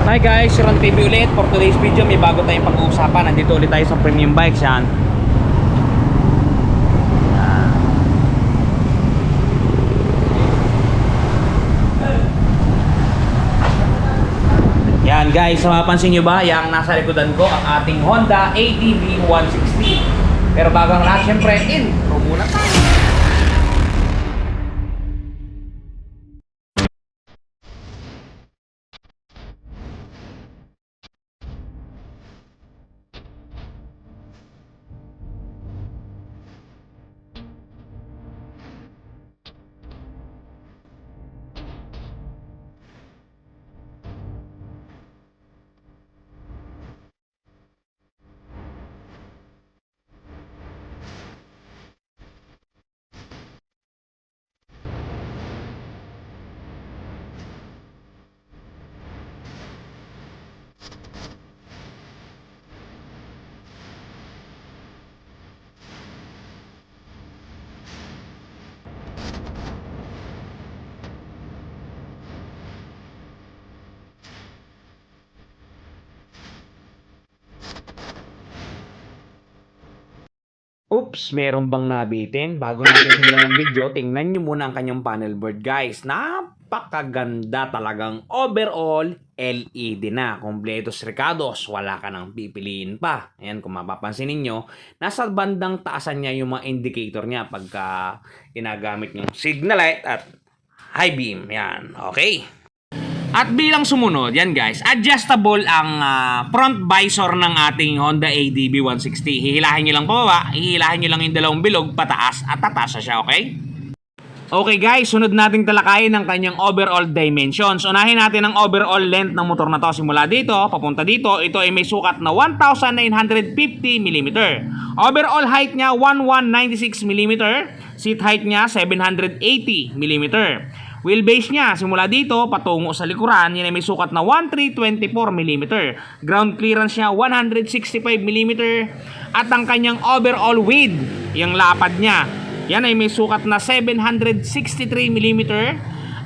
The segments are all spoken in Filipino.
Hi guys, Ron TV ulit. For today's video, may bago tayong pag-uusapan. Nandito ulit tayo sa Premium Bikes yan. Yan guys, mapapansin nyo ba yung nasa likodan ko, ang ating Honda ADV 160. Pero bago ang lahat, syempre, intro muna tayo. Oops, meron bang nabitin? Bago natin simulan ng video, tingnan nyo muna ang kanyang panel board guys. Napakaganda talagang overall LED na. Kompletos recados, wala ka nang pipiliin pa. Ayan, kung mapapansin ninyo, nasa bandang taasan niya yung mga indicator niya pagka ginagamit yung signal light at high beam. Yan, okay. At bilang sumunod, yan guys, adjustable ang front visor ng ating Honda ADV 160. Hihilahin nyo lang pababa, hihilahin nyo lang yung dalawang bilog pataas at tataas siya, okay? Okay guys, sunod nating talakayin ang kanyang overall dimensions. Unahin natin ang overall length ng motor na to. Simula dito, papunta dito, ito ay may sukat na 1,950 mm. Overall height niya, 1,196 mm. Seat height niya, 780 mm. Wheelbase niya, simula dito, patungo sa likuran, yan ay may sukat na 1,324 mm. Ground clearance niya, 165 mm. At ang kanyang overall width, yung lapad niya, yan ay may sukat na 763 mm.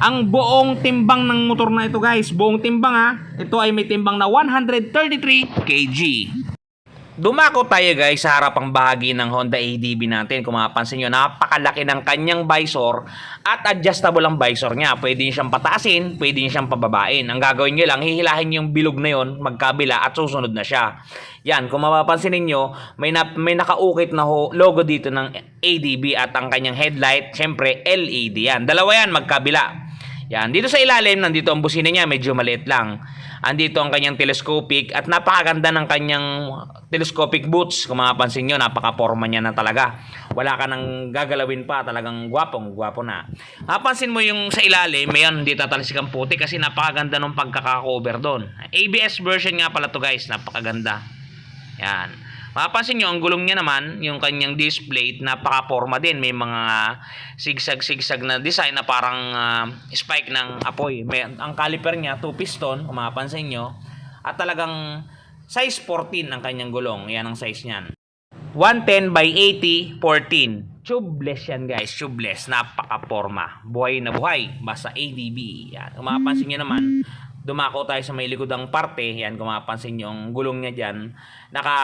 Ang buong timbang ng motor na ito guys, buong timbang ito ay may timbang na 133 kg. Dumako tayo guys sa harapang bahagi ng Honda ADV natin. Kung mapapansin nyo, napakalaki ng kanyang visor at adjustable ang visor niya. Pwede nyo siyang pataasin, pwede nyo siyang pababain. Ang gagawin nyo lang, hihilahin yung bilog na yon magkabila at susunod na siya. Yan, kung mapapansin niyo, may nakaukit na logo dito ng ADV at ang kanyang headlight, syempre LED yan. Dalawa yan, magkabila. Yan, dito sa ilalim, nandito ang busina niya, medyo maliit lang. Andito ang kanyang telescopic at napakaganda ng kanyang telescopic boots. Kung mapapansin nyo, napaka-forma niya na talaga. Wala ka nang gagalawin pa, talagang gwapo na. Mapapansin mo yung sa ilalim, mayan, hindi tatalsik ang puti kasi napakaganda ng pagkaka-cover doon. ABS version nga pala to guys, napakaganda. Yan. Mapapansin nyo, ang gulong niya naman, yung kanyang disc plate, napaka-forma din. May mga sigsag-sigsag na design na parang spike ng apoy. Ang caliper niya, 2 piston, kung mapapansin nyo. At talagang size 14 ang kanyang gulong. Yan ang size niyan. 110 by 80, 14. Tubeless yan guys, tubeless. Napaka-forma. Buhay na buhay. Basta ADV. Yan. Kung mapapansin nyo naman, dumako tayo sa may likodang parte. Yan, kung mapapansin nyo, ang gulong niya dyan, naka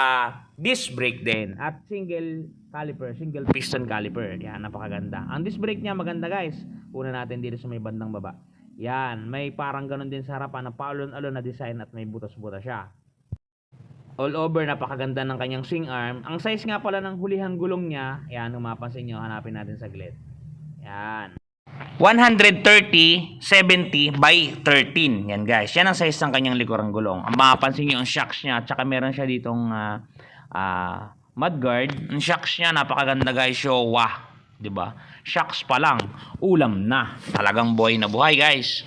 disc brake din. At single caliper, single piston caliper. Yan, napakaganda. Ang disc brake niya maganda guys. Una natin dito sa may bandang baba. Yan, may parang ganun din sa harapan na paulon-alon na design at may butas-butas siya. All over, napakaganda ng kanyang swing arm. Ang size nga pala ng hulihang gulong niya, yan, kung mapapansin nyo, hanapin natin saglit. Yan. 130, 70 by 13. Yan guys. Yan ang size ng kanyang likurang gulong. Ang mapapansin nyo ang shocks niya. At saka meron siya ditong mudguard. Ang shocks niya napakaganda guys. Showa. Diba? Shocks pa lang. Ulam na. Talagang buhay na buhay guys.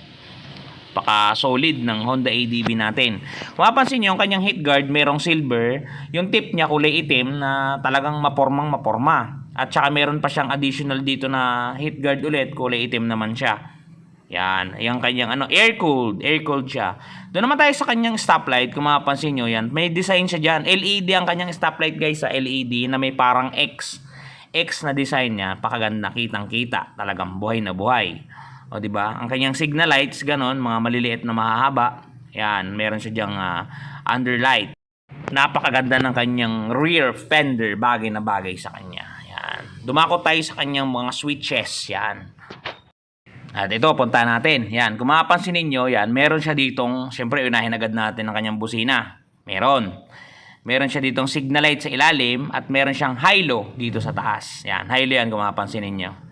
Paka-solid ng Honda ADV natin. Kung mapapansin nyo, yung kanyang heat guard merong silver. Yung tip niya kulay itim na talagang mapormang maporma. At saka meron pa siyang additional dito na heat guard ulit, kulay itim naman siya. Yan, yung kanyang air cooled siya. Doon naman tayo sa kanyang stoplight, kung mapapansin nyo yan, may design siya dyan. LED ang kanyang stoplight guys, sa LED na may parang X na design niya, pakaganda, kitang-kita, talagang buhay na buhay. O di ba? Ang kanyang signal lights ganon, mga maliliit na mahahaba. Yan, meron siya diyang underlight. Napakaganda ng kanyang rear fender, bagay na bagay sa kanya. Yan. Dumako tayo sa kanyang mga switches. Yan. At ito, punta natin. Yan, kung mapapansin ninyo, yan, meron siya ditong, syempre, unahin agad natin ang kanyang busina. Meron. Meron siya ditong signal light sa ilalim at meron siyang high-low dito sa taas. Yan, high-low yan kung mapapansin ninyo.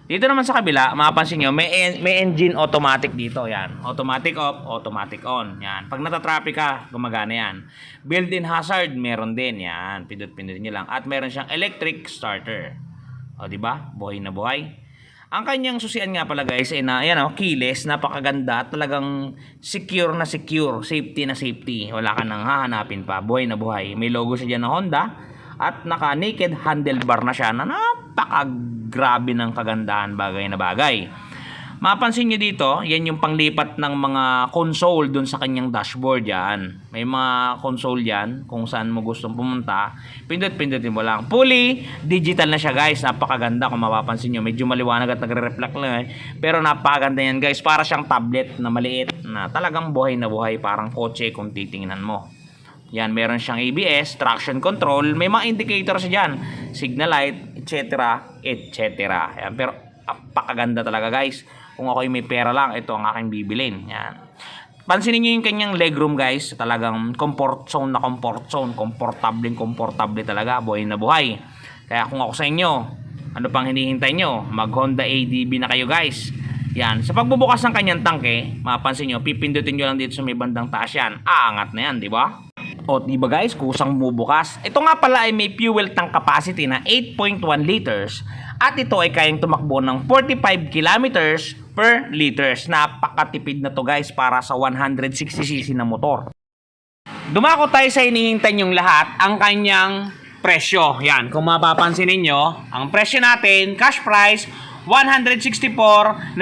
Dito naman sa kabila, mapapansin nyo, may engine automatic dito. Yan. Automatic off, automatic on. Yan. Pag natatraffic ka, gumagana yan. Built-in hazard, meron din. Yan. Pindot-pindot nyo lang. At meron siyang electric starter. O, diba? Buhay na buhay. Ang kanyang susian nga pala guys, ay yan, keyless. Napakaganda. Talagang secure na secure. Safety na safety. Wala ka nang hahanapin pa. Buhay na buhay. May logo siya dyan na Honda. At naka-naked handlebar na siya na napakagrabe ng kagandahan, bagay na bagay. Mapansin nyo dito, yan yung panglipat ng mga console dun sa kanyang dashboard yan. May mga console yan kung saan mo gustong pumunta. Pindot-pindutin mo lang. Fully digital na siya guys. Napakaganda kung mapapansin nyo. Medyo maliwanag at nagre-reflect lang pero napakaganda yan guys. Para siyang tablet na maliit na talagang buhay na buhay. Parang kotse kung titingnan mo. Yan, meron siyang ABS, traction control, may mga indicator siya dyan, signal light, etc. etc. Yan, pero apakaganda talaga guys. Kung ako may pera lang, ito ang aking bibilin. Yan. Pansinin nyo yung kanyang legroom guys, talagang comfort zone na comfort zone, komportable talaga, buhay na buhay. Kaya kung ako sa inyo, ano pang hinihintay nyo? Mag Honda ADB na kayo guys. Yan, sa pagbubukas ng kanyang tangke, mapansin nyo, pipindutin nyo lang dito sa may bandang taas yan. Aangat na yan, di ba? O, diba guys, kusang bumubukas. Ito nga pala ay may fuel tank capacity na 8.1 liters at ito ay kayang tumakbo ng 45 kilometers per liters. Napakatipid na to guys para sa 160cc na motor. Dumako tayo sa hinihintay nyong lahat, ang kanyang presyo. Yan, kung mapapansin ninyo, ang presyo natin, cash price, 164,900,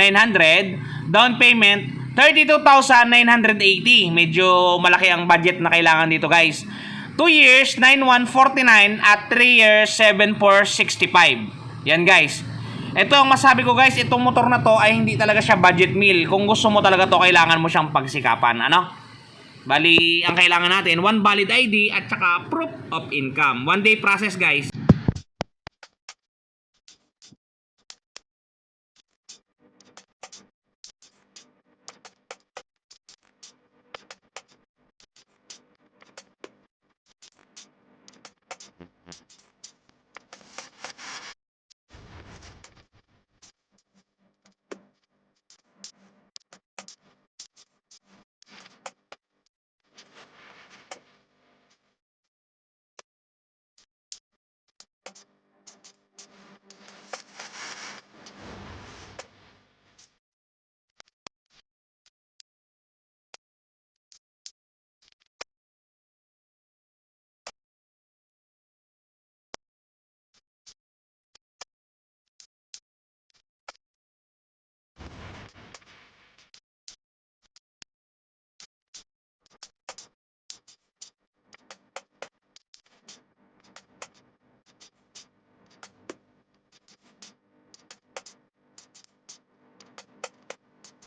down payment, 32,980. Medyo malaki ang budget na kailangan dito guys. 2 years, 9,149 at 3 years, 7,465. Yan guys. Ito ang masabi ko guys, itong motor na to ay hindi talaga siya budget meal. Kung gusto mo talaga to, kailangan mo siyang pagsikapan. Ano? Bali, ang kailangan natin, 1 valid ID at saka proof of income. 1 day process guys.